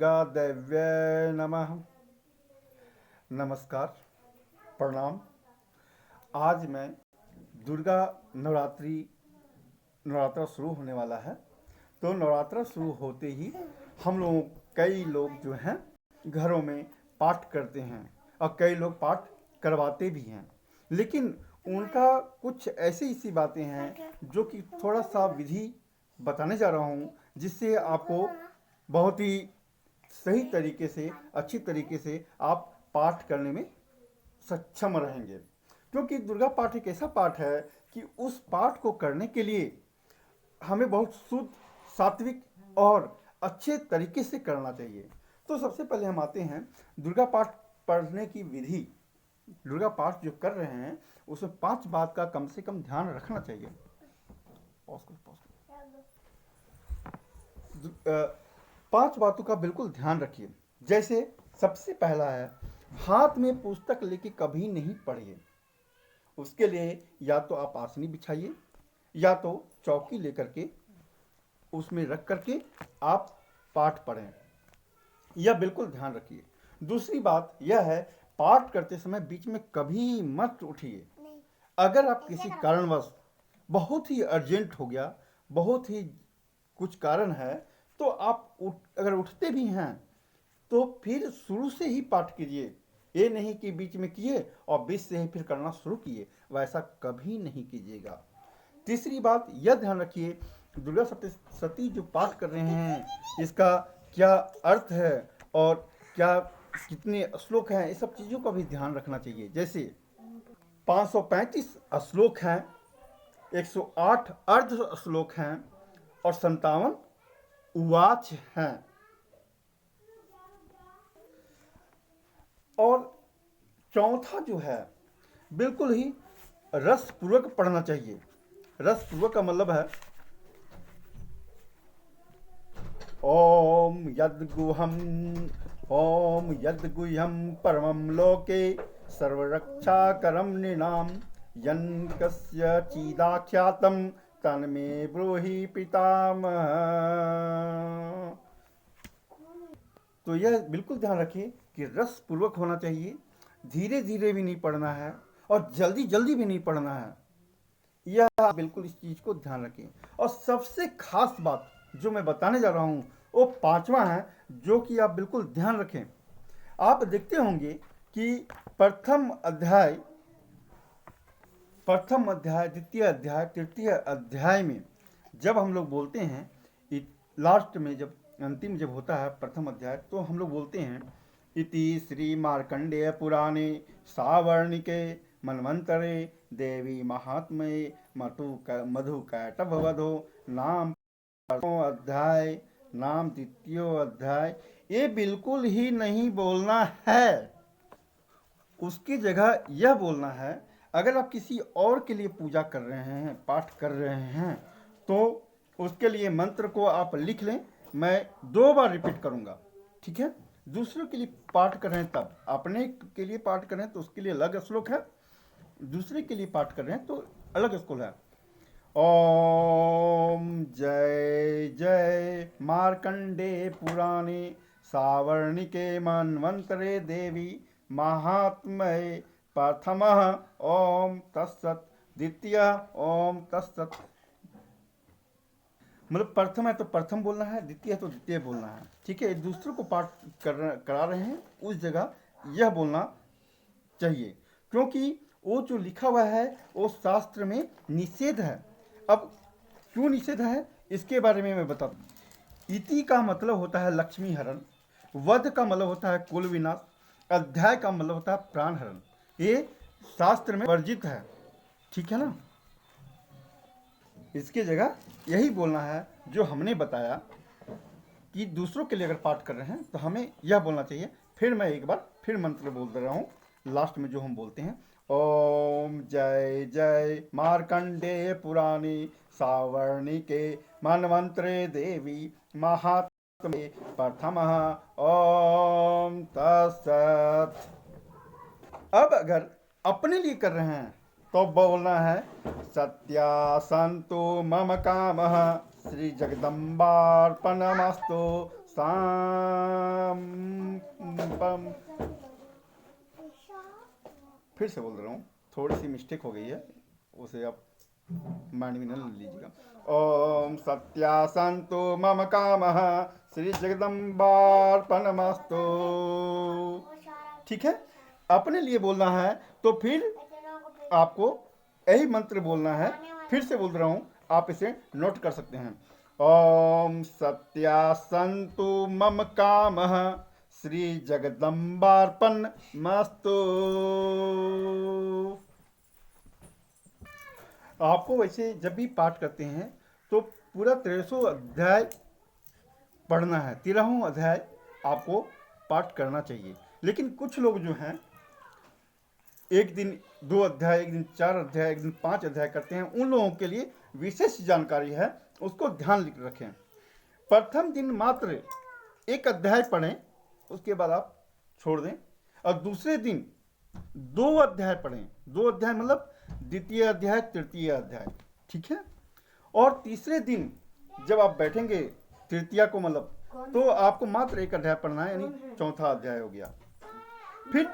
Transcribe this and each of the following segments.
दुर्गा देव्यै नमः। नमस्कार, प्रणाम। आज मैं दुर्गा नवरात्रा शुरू होने वाला है। तो नवरात्रा शुरू होते ही हम लोग कई लोग जो हैं घरों में पाठ करते हैं और कई लोग पाठ करवाते भी हैं, लेकिन उनका कुछ ऐसी बातें हैं जो कि थोड़ा सा विधि बताने जा रहा हूँ, जिससे आपको बहुत ही सही तरीके से, अच्छी तरीके से आप पाठ करने में सक्षम रहेंगे। क्योंकि दुर्गा पाठ एक ऐसा पाठ है कि उस पाठ को करने के लिए हमें बहुत शुद्ध, सात्विक और अच्छे तरीके से करना चाहिए। तो सबसे पहले हम आते हैं दुर्गा पाठ पढ़ने की विधि। दुर्गा पाठ जो कर रहे हैं उसमें 5 बात का कम से कम ध्यान रखना चाहिए। पॉज करो। 5 बातों का बिल्कुल ध्यान रखिए। जैसे सबसे पहला है, हाथ में पुस्तक लेके कभी नहीं पढ़िए। उसके लिए या तो आप आसनी बिछाइए या तो चौकी लेकर के उसमें रख करके आप पाठ पढ़ें, यह बिल्कुल ध्यान रखिए। दूसरी बात यह है, पाठ करते समय बीच में कभी मत उठिए। अगर आप किसी कारणवश बहुत ही अर्जेंट हो गया, बहुत ही कुछ कारण है, तो आप अगर उठते भी हैं तो फिर शुरू से ही पाठ कीजिए। ये नहीं कि बीच में किए और बीच से ही फिर करना शुरू किए, वैसा कभी नहीं कीजिएगा। तीसरी बात यह ध्यान रखिए, दुर्गा सप्तशती जो पाठ कर रहे हैं इसका क्या अर्थ है और क्या कितने श्लोक हैं, इस सब चीज़ों का भी ध्यान रखना चाहिए। जैसे 535 श्लोक हैं, 108 अर्ध श्लोक हैं और 57 उवाच हैं। और चौथा जो है, बिल्कुल ही रसपूर्वक पढ़ना चाहिए। रसपूर्वक का मतलब है, ओम यद्गुह्यम परमं लोके सर्वरक्षाकरं नृणां यन् कस्य चिदाख्यातं तन्मे ब्रूहि पितामह। तो यह बिल्कुल ध्यान रखिए कि रस पूर्वक होना चाहिए, धीरे धीरे भी नहीं पढ़ना है और जल्दी जल्दी भी नहीं पढ़ना है। यह बिल्कुल इस चीज़ को ध्यान रखें। और सबसे खास बात जो मैं बताने जा रहा हूँ वो 5वां है, जो कि आप बिल्कुल ध्यान रखें। आप देखते होंगे कि प्रथम अध्याय, द्वितीय अध्याय, तृतीय अध्याय में जब हम लोग बोलते हैं, लास्ट में जब अंतिम जब होता है प्रथम अध्याय, तो हम लोग बोलते हैं इति श्री मार्कंडेय पुराणे सावर्णिके मन्वंतरे देवी महात्म्ये मधु कैटभवधो नाम अध्याय, नाम द्वितीय अध्याय। ये बिल्कुल ही नहीं बोलना है। उसकी जगह यह बोलना है, अगर आप किसी और के लिए पूजा कर रहे हैं, पाठ कर रहे हैं, तो उसके लिए मंत्र को आप लिख लें। मैं 2 बार रिपीट करूंगा, ठीक है? दूसरों के लिए पाठ कर रहे हैं तब, अपने के लिए पाठ कर रहे हैं तो उसके लिए अलग श्लोक है, दूसरे के लिए पाठ कर रहे हैं तो अलग श्लोक है। ओम जय जय मार्कंडे पुराणे सावर्णिके मन्वंतरे देवी महात्म्ये प्रथमः ओम तत्सत्, द्वितीय ओम तत्सत्। मतलब प्रथम है तो प्रथम बोलना है, द्वितीय है तो द्वितीय बोलना है, ठीक है? दूसरों को पाठ करा रहे हैं उस जगह यह बोलना चाहिए, क्योंकि वो जो लिखा हुआ है वो शास्त्र में निषेध है। अब क्यों निषेध है इसके बारे में मैं बता दूं। इति का मतलब होता है लक्ष्मी हरण, वध का मतलब होता है कुल विनाश, अध्याय का मतलब होता है प्राण हरण। ये शास्त्र में वर्जित है, ठीक है ना? इसकी जगह यही बोलना है जो हमने बताया कि दूसरों के लिए अगर पाठ कर रहे हैं तो हमें यह बोलना चाहिए। फिर मैं एक बार फिर मंत्र बोल दे रहा हूँ लास्ट में जो हम बोलते हैं, ओम जय जय मार्कंडेय पुराणे सावर्णिके मन्वंतरे देवी महात्म्ये प्रथमः ओम तत्सत्। अब अगर अपने लिए कर रहे हैं तो बोलना है, सत्या संतु मम कामः श्री जगदम्बार्पणमस्तु साम पम। फिर से बोल रहा हूँ, थोड़ी सी मिस्टेक हो गई है, उसे आप माइंड में न लीजिएगा। ओम सत्यासंतु मम कामः श्री जगदम्बार्पणमस्तु। ठीक है, अपने लिए बोलना है तो फिर आपको यही मंत्र बोलना है। फिर से बोल रहा हूँ, आप इसे नोट कर सकते हैं। ओम सत्यासंतु मम कामः श्री जगदम्बार्पणमस्तु। आपको वैसे जब भी पाठ करते हैं तो पूरा 1300 अध्याय पढ़ना है, 13वां अध्याय आपको पाठ करना चाहिए। लेकिन कुछ लोग जो हैं एक दिन 2 अध्याय, एक दिन 4 अध्याय, एक दिन 5 अध्याय करते हैं, उन लोगों के लिए विशेष जानकारी है, उसको ध्यान रखें। प्रथम दिन मात्र 1 अध्याय पढ़ें, उसके बाद आप छोड़ दें, और दूसरे दिन 2 अध्याय पढ़ें। 2 अध्याय मतलब द्वितीय अध्याय, तृतीय अध्याय, ठीक है। और तीसरे दिन जब आप बैठेंगे तृतीया को मतलब, तो आपको मात्र 1 अध्याय पढ़ना है, यानी चौथा अध्याय हो गया। फिर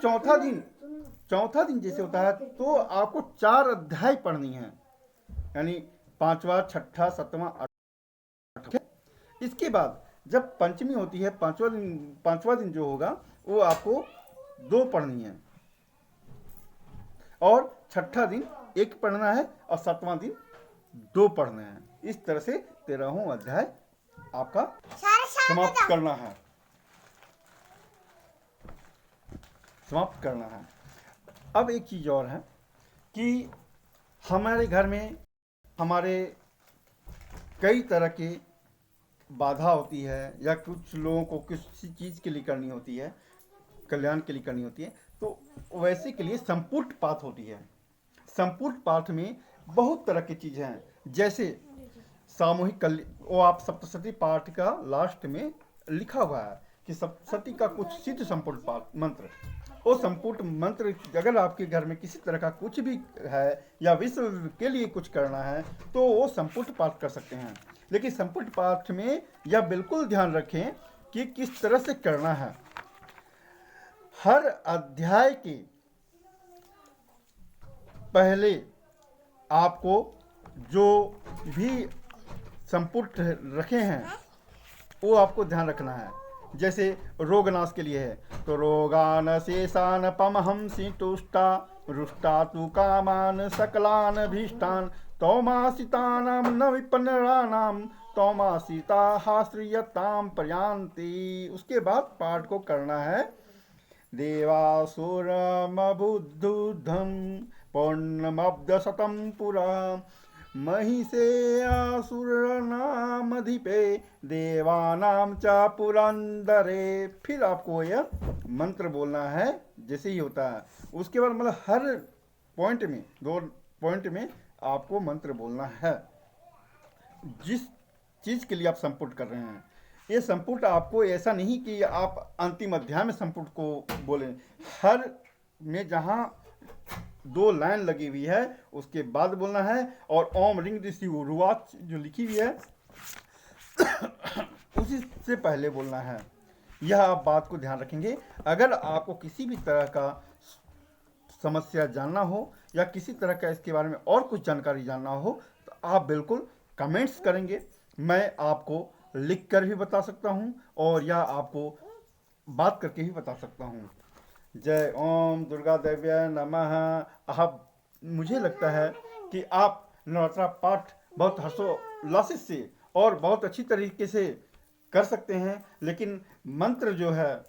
चौथा दिन जैसे होता है तो आपको 4 अध्याय पढ़नी है, यानी 5वां, 6ठा, 7वां, 8वां। इसके बाद जब पंचमी होती है, 5वां दिन जो होगा वो आपको 2 पढ़नी है, और 6ठा दिन 1 पढ़ना है, और 7वां दिन 2 पढ़ना है। इस तरह से 13वां अध्याय आपका समाप्त करना है। अब एक चीज़ और है कि हमारे घर में हमारे कई तरह की बाधा होती है, या कुछ लोगों को किसी चीज़ के लिए करनी होती है, कल्याण के लिए करनी होती है, तो वैसे के लिए संपुट पाठ होती है। संपुट पाठ में बहुत तरह की चीज़ें हैं, जैसे सामूहिक वो आप सप्तशती पाठ का लास्ट में लिखा हुआ है कि सप्तशती का कुछ सिद्ध संपुट पाठ मंत्र, वो संपुट मंत्र अगर आपके घर में किसी तरह का कुछ भी है या विश्व के लिए कुछ करना है तो वो संपुट पाठ कर सकते हैं। लेकिन संपुट पाठ में यह बिल्कुल ध्यान रखें कि किस तरह से करना है। हर अध्याय के पहले आपको जो भी संपुट रखे हैं वो आपको ध्यान रखना है। जैसे रोगनाश के लिए है तो रोगान शेषान पमहंसि तुष्टा रुष्टा तु कामान सकलान भीष्टान तौमासितानां न विपन्नराणाम तौमासिता हाश्रियताम प्रयांति। उसके बाद पाठ को करना है। देवासुरमबुद्धुद्धं पौर्णमब्दशतं पुरा महिषे असुरनामधिपे देवानां च पुरंदरे। फिर आपको यह मंत्र बोलना है जैसे ही होता है। उसके बाद मतलब हर पॉइंट में 2 पॉइंट में आपको मंत्र बोलना है जिस चीज़ के लिए आप संपुट कर रहे हैं। ये संपुट आपको ऐसा नहीं कि आप अंतिम अध्याय में संपुट को बोलें, हर में जहाँ 2 लाइन लगी हुई है उसके बाद बोलना है। और ओम रिंग ऋषि उर्वाच जो लिखी हुई है उसी से पहले बोलना है। यह आप बात को ध्यान रखेंगे। अगर आपको किसी भी तरह का समस्या जानना हो या किसी तरह का इसके बारे में और कुछ जानकारी जानना हो तो आप बिल्कुल कमेंट्स करेंगे, मैं आपको लिख कर भी बता सकता हूँ और या आपको बात करके भी बता सकता हूँ। जय ओम दुर्गा देव्य नमः। अब मुझे लगता है कि आप नवरात्रा पाठ बहुत हर्षोल्लास से और बहुत अच्छी तरीके से कर सकते हैं, लेकिन मंत्र जो है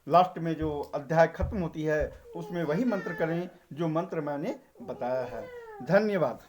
लास्ट में जो अध्याय खत्म होती है उसमें वही मंत्र करें जो मंत्र मैंने बताया है। धन्यवाद।